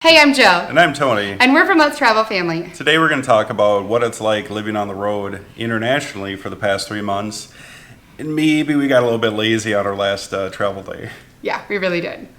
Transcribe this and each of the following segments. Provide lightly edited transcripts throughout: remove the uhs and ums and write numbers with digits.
Hey, I'm Jill. And I'm Tony. And we're from Let's Travel Family. Today we're going to talk about what it's like living on the road internationally for the past 3 months. And maybe we got a little bit lazy on our last travel day. Yeah, we really did.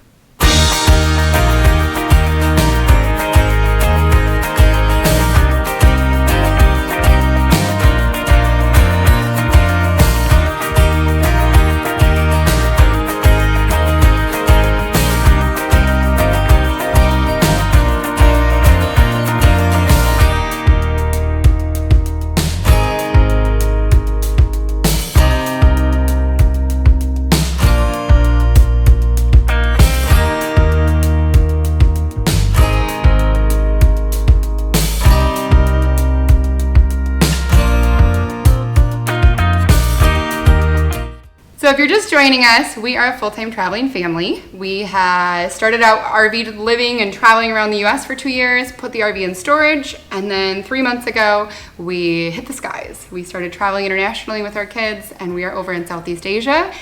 So if you're just joining us, we are a full-time traveling family. We had started out RV living and traveling around the US for 2 years, put the RV in storage, and then 3 months ago, we hit the skies. We started traveling internationally with our kids, and we are over in Southeast Asia.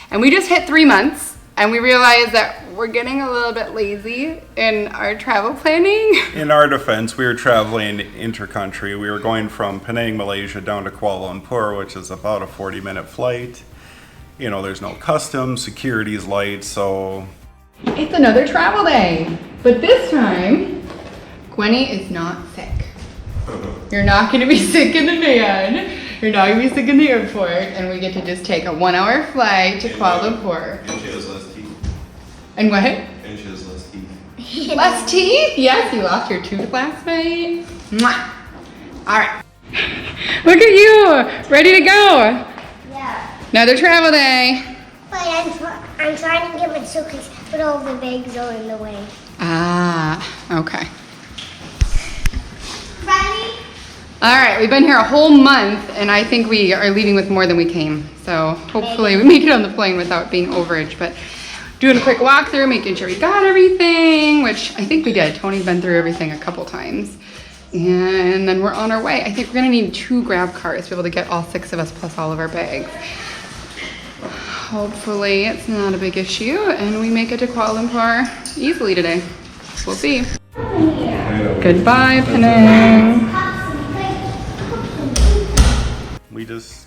And we just hit 3 months, and we realized that we're getting a little bit lazy in our travel planning. In our defense, we were traveling inter-country. We were going from Penang, Malaysia down to Kuala Lumpur, which is about a 40-minute flight. You know, there's no customs, security's light, so... It's another travel day, but this time, Gwenny is not sick. You're not gonna be sick in the van, you're not gonna be sick in the airport, and we get to just take a 1-hour flight to Kuala Lumpur. And she has less teeth. And what? And she has less teeth. Less teeth? Yes, you lost your tooth last night. Mwah. All right. Look at you, ready to go. Yeah. Another travel day. But I'm trying to get my suitcase, but all the bags are in the way. Ah, okay. Ready? All right, we've been here a whole month, and I think we are leaving with more than we came. So hopefully we make it on the plane without being overage. But doing a quick walkthrough, making sure we got everything, which I think we did. Tony's been through everything a couple times. And then we're on our way. I think we're gonna need 2 grab cars to be able to get all 6 of us plus all of our bags. Hopefully it's not a big issue and we make it to Kuala Lumpur easily today. We'll see. Goodbye, Penang. We just,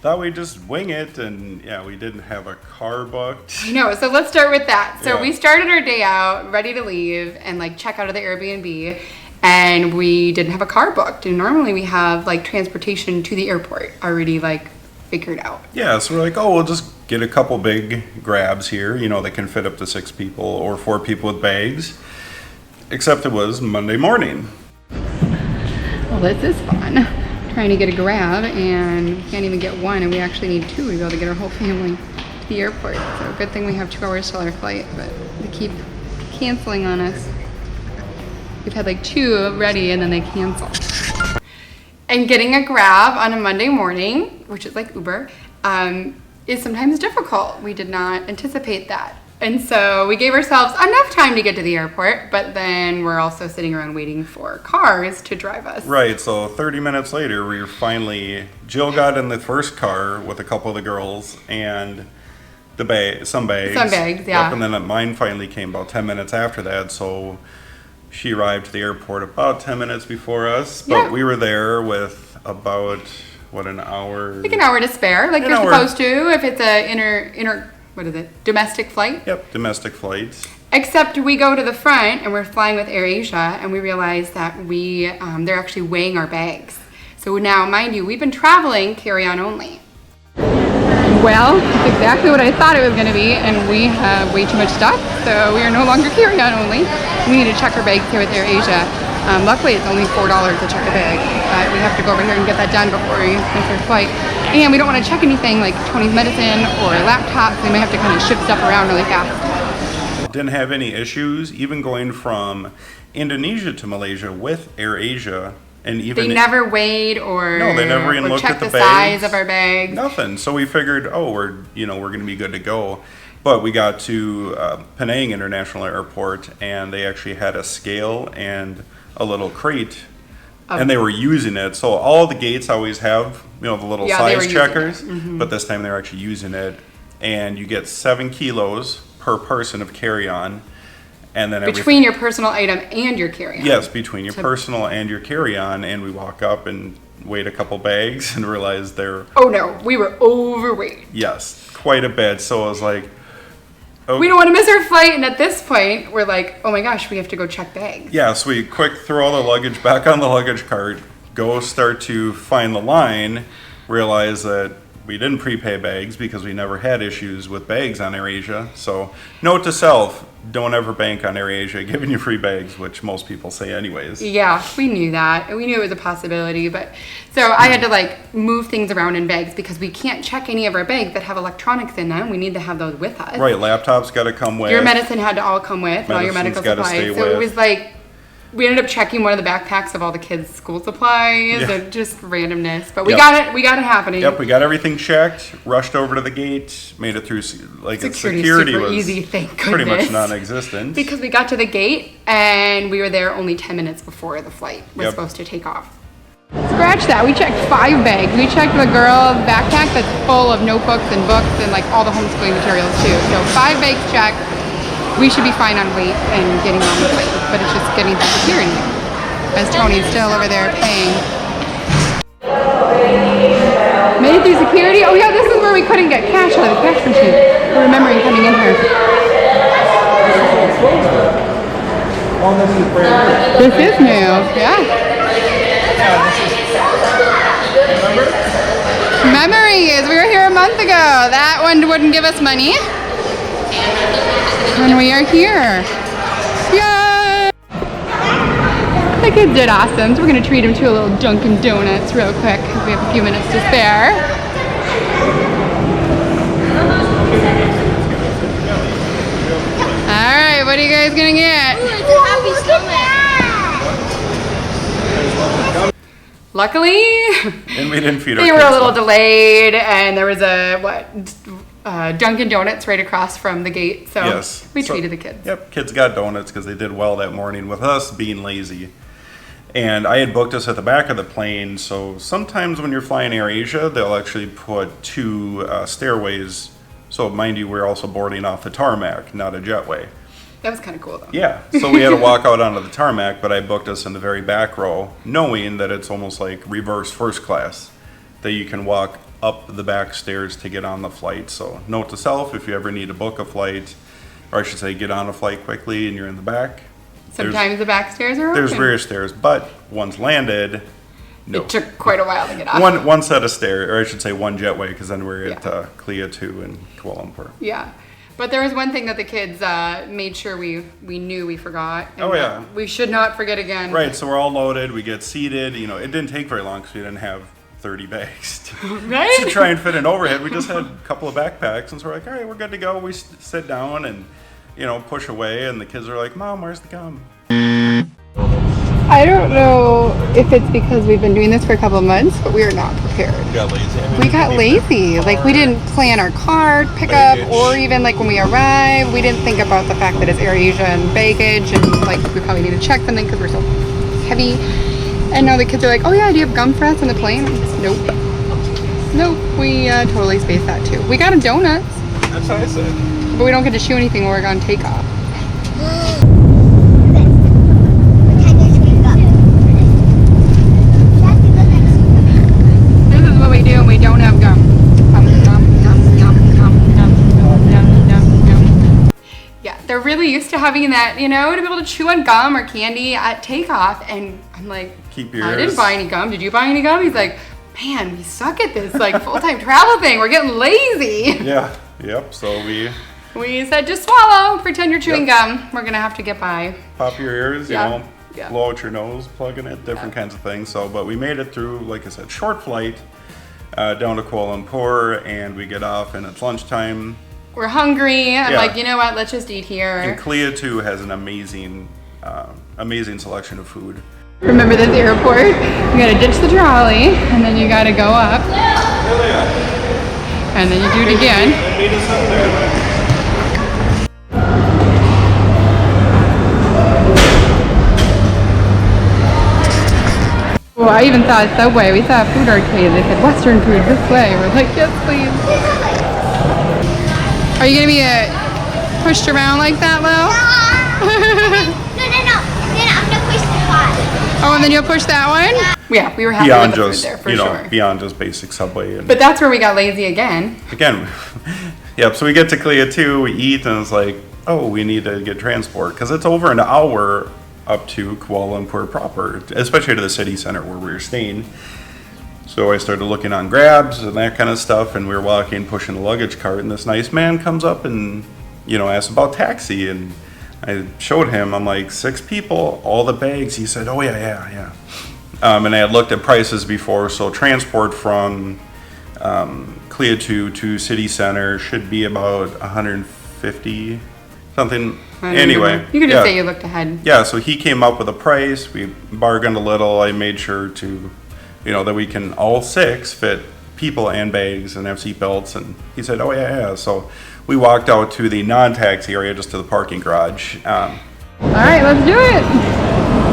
thought we'd just wing it, and yeah, we didn't have a car booked. I know, so let's start with that. So Yeah. we started our day out, ready to leave and check out of the Airbnb, and we didn't have a car booked. And normally we have transportation to the airport already figured out. Yeah, so we're like, we'll just get a couple big grabs here, that can fit up to 6 people or 4 people with bags. Except it was Monday morning. Well, this is fun. Trying to get a grab and we can't even get one, and we actually need 2 to be able to get our whole family to the airport. So good thing we have 2 hours till our flight, but they keep canceling on us. We've had 2 ready and then they cancel. And getting a grab on a Monday morning, which is like Uber, is sometimes difficult. We did not anticipate that. And so we gave ourselves enough time to get to the airport, but then we're also sitting around waiting for cars to drive us. Right, so 30 minutes later, Jill got in the first car with a couple of the girls and some bags. Some bags, yeah. Yep, and then mine finally came about 10 minutes after that, so she arrived to the airport about 10 minutes before us, but Yeah. we were there with about, an hour? An hour to spare, An you're hour. supposed to if it's a domestic flight. Yep, domestic flights. Except we go to the front and we're flying with AirAsia, and we realize that they're actually weighing our bags. So now, mind you, we've been traveling carry-on only. Well, it's exactly what I thought it was going to be, and we have way too much stuff, so we are no longer carry-on only. We need to check our bags here with AirAsia. Luckily, it's only $4 to check a bag, but we have to go over here and get that done before we make our flight. And we don't want to check anything like Tony's medicine or laptops. We might have to kind of shift stuff around really fast. Didn't have any issues, even going from Indonesia to Malaysia with AirAsia. And even They never weighed or No, they never even looked checked at the the bags. size of our bags. Nothing. So we figured, we're going to be good to go. But we got to Penang International Airport, and they actually had a scale and a little crate, and they were using it. So all the gates always have, the little Yeah, they were size using checkers, it. but this time they were actually using it. And you get 7 kilos per person of carry-on. And then between your personal item and your carry-on. Yes, between your personal and your carry-on, and we walk up and weighed a couple bags and realized they're... Oh no, we were overweight. Yes, quite a bit. So I was like... Okay. We don't want to miss our flight, and at this point, we're like, oh my gosh, we have to go check bags. Yeah, so we quick throw all the luggage back on the luggage cart, go start to find the line, realize that we didn't prepay bags because we never had issues with bags on AirAsia. So note to self, don't ever bank on AirAsia giving you free bags, which most people say anyways. Yeah, we knew that. We knew it was a possibility, but so I had to like move things around in bags because we can't check any of our bags that have electronics in them. We need to have those with us. Right, laptops got to come with. Your medicine had to all come with, and all your medical supplies. So it was like, we ended up checking one of the backpacks of all the kids' school supplies and just randomness. But we got it happening. Yep, we got everything checked, rushed over to the gate, made it through, like security super was easy, thank goodness. Pretty much non-existent. Because we got to the gate and we were there only 10 minutes before the flight was supposed to take off. Scratch that, we checked 5 bags. We checked the girl's backpack that's full of notebooks and books and like all the homeschooling materials too. So 5 bags checked. We should be fine on weight and getting on the flight, but it's just getting through security. As Tony's still over there paying. Made it through security. Oh yeah, this is where we couldn't get cash out of the cash machine. We're remembering coming in here. This is new, yeah. Memories, we were here a month ago. That one wouldn't give us money. And we are here. Yay! The kids did awesome, so we're going to treat them to a little Dunkin' Donuts real quick because we have a few minutes to spare. Alright, what are you guys going to get? Ooh, it's a happy stomach. Luckily, and we didn't feed our they were kids a little though. delayed, and there was a, Dunkin' Donuts right across from the gate, so we treated the kids. Yep, kids got donuts because they did well that morning with us being lazy. And I had booked us at the back of the plane, so sometimes when you're flying AirAsia, they'll actually put 2 stairways. So mind you, we're also boarding off the tarmac, not a jetway. That was kind of cool though. Yeah, so we had to walk out onto the tarmac, but I booked us in the very back row, knowing that it's almost like reverse first class, that you can walk up the back stairs to get on the flight. So note to self, if you ever need to book a flight, or I should say get on a flight quickly and you're in the back. Sometimes the back stairs are open. There's various stairs, but once landed, no. It took quite a while to get off. One set of stairs, or I should say one jetway, because then we're at Kuala 2 in Kuala Lumpur. Yeah. But there was one thing that the kids made sure we knew we forgot. And we should not forget again. Right, so we're all loaded, we get seated. You know, it didn't take very long because we didn't have 30 bags to try and fit an overhead. We just had a couple of backpacks, and so we're like, all right, we're good to go. We sit down and, you know, push away, and the kids are like, Mom, where's the gum? I don't know if it's because we've been doing this for a couple of months, but we are not prepared. We got lazy. We got lazy. Like, we didn't plan our car pickup, or even like when we arrived, we didn't think about the fact that it's AirAsia and baggage, and like we probably need to check something because we're so heavy. And now the kids are like, oh yeah, do you have gum for us on the plane? Nope. Nope, we totally spaced that too. We got a donuts. That's what I said. But we don't get to chew anything when we're on takeoff. This is what we do when we don't have gum. Yeah, they're really used to having that, you know, to be able to chew on gum or candy at takeoff. And I'm like, keep your I didn't buy any gum. Did you buy any gum? He's like, man, we suck at this like full-time travel thing. We're getting lazy. Yeah, yep, so we said, just swallow, pretend you're chewing gum. We're gonna have to get by. pop your ears, you know, Yeah. blow out your nose, plug in it, different kinds of things. So, but we made it through, like I said, short flight down to Kuala Lumpur, and we get off, and it's lunchtime. We're hungry. I'm like, you know what? Let's just eat here. And Kuala 2 has an amazing selection of food. Remember this airport? You gotta ditch the trolley, and then you gotta go up, and then you do it again. Meet us up there. Well, I even saw a Subway. We saw a food arcade. They said Western food this way. We're like, yes, please. Are you gonna be pushed around like that, Lo? Then I'm gonna push the pot. Oh, and then you'll push that one? Yeah, we were happy Beyond with the food just, there, for you know, sure. beyond just basic Subway. And But that's where we got lazy again. again, yep, so we get to Kalia 2, we eat, and it's like, oh, we need to get transport. Because it's over an hour up to Kuala Lumpur proper, especially to the city center where we were staying. So I started looking on Grabs and that kind of stuff, and we were walking, pushing the luggage cart, and this nice man comes up and, you know, asks about taxi, and I showed him, I'm like, 6 people, all the bags. He said, oh, yeah. And I had looked at prices before, so transport from Kalia to city center should be about 150 something. I don't Anyway. remember. You could just say you looked ahead. Yeah, so he came up with a price. We bargained a little. I made sure to, you know, that we can all 6 fit people and bags and have seat belts. And he said, oh, yeah. So we walked out to the non-taxi area, just to the parking garage. All right, let's do it.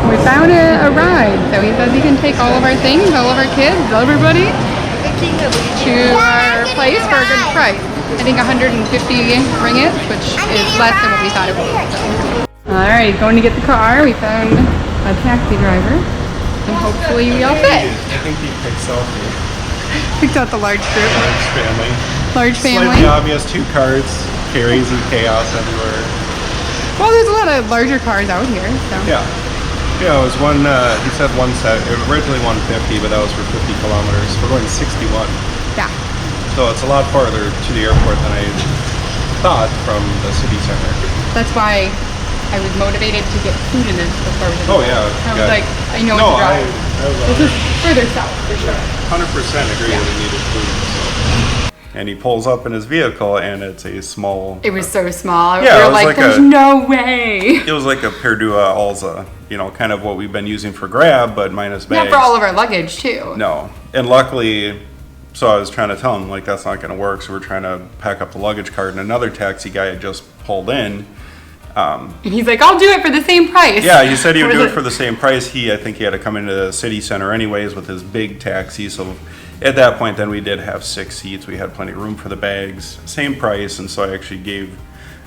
We found a ride. So he says he can take all of our things, all of our kids, everybody, to our place for a good price. I think 150 ringgits, which is less than what we thought it was. So. All right, going to get the car. We found a taxi driver, and hopefully we all fit. I think he picks out the Picked out the large group. large family. Large family. Slightly obvious, 2 cards, carries and chaos everywhere. Well, there's a lot of larger cars out here. So. Yeah, it was one, he said one set, it was originally 150, but that was for 50 kilometers. We're going 61. Yeah. So it's a lot farther to the airport than I thought from the city center. That's why I was motivated to get food in this before we did Oh it. yeah. I was like, I know No, it's a I drive. love This is further south for sure. 100% agree Yeah. that we needed food. So. And he pulls up in his vehicle, and it's a small. It was so small. Yeah, we it were was like, like there's a- no way. It was like a Perdua Alza, you know, kind of what we've been using for Grab, but minus bags. Not for all of our luggage too. No, and luckily, so I was trying to tell him like that's not going to work. So we're trying to pack up the luggage cart, and another taxi guy had just pulled in. And he's like, I'll do it for the same price. Yeah, he said he would I do was it for the same price. I think he had to come into the city center anyways with his big taxi. So at that point, then we did have 6 seats. We had plenty of room for the bags, same price. And so I actually gave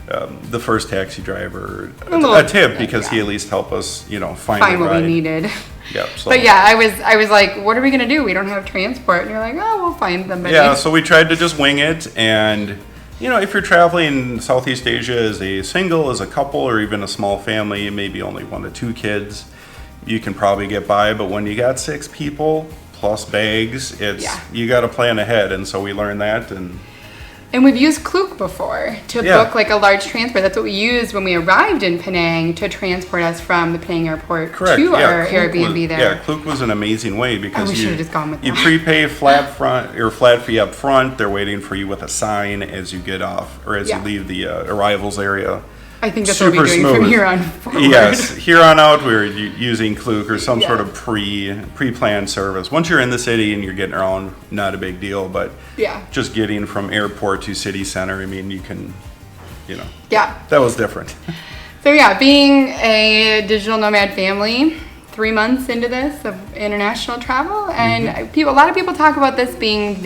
the first taxi driver a tip because he at least helped us, you know, find a what ride. we needed. Yep. So. But yeah, I was like, what are we gonna do? We don't have transport. And you're like, oh, we'll find somebody. Yeah, so we tried to just wing it, and you know, if you're traveling Southeast Asia as a single, as a couple, or even a small family, maybe only 1 to 2 kids, you can probably get by. But when you got 6 people plus bags, you got to plan ahead, and so we learned that. And we've used Klook before to book like a large transport. That's what we used when we arrived in Penang to transport us from the Penang airport to our Airbnb there. Yeah, Klook was an amazing way because we should've just gone with you that. prepay flat fee up front. They're waiting for you with a sign as you get off or as you leave the arrivals area. I think that's what we'll be doing from here on forward. Yes, here on out we're using Klook or some sort of pre-planned service. Once you're in the city and you're getting around, not a big deal, but just getting from airport to city center, I mean, you can, you know. Yeah. That was different. So yeah, being a digital nomad family, 3 months into this of international travel, and a lot of people talk about this being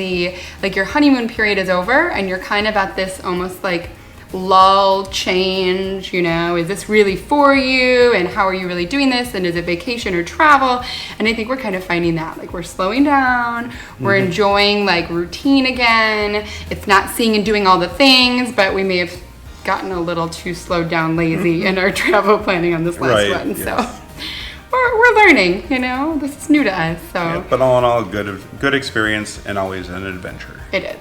like your honeymoon period is over and you're kind of at this almost like lull change, you know, is this really for you and how are you really doing this and is it vacation or travel? And I think we're kind of finding that like we're slowing down, we're enjoying like routine again. It's not seeing and doing all the things, but we may have gotten a little too slowed down lazy in our travel planning on this last one. So we're learning, you know, this is new to us. So Yeah, but all in all, good experience and always an adventure. it is.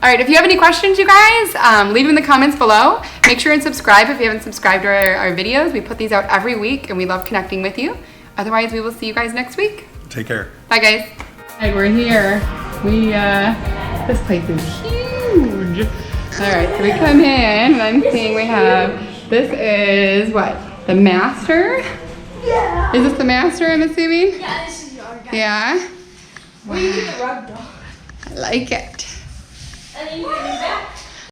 All right, if you have any questions, you guys, leave them in the comments below. Make sure and subscribe if you haven't subscribed to our videos. We put these out every week, and we love connecting with you. Otherwise, we will see you guys next week. Take care. Bye, guys. All right, we're here. This place is huge. All right, so we come in, and I'm seeing we have, this is what? The master? Yeah. Is this the master, I'm assuming? Yeah, this is your guy. Yeah? We're using the rug doll. I like it. And then you can do that.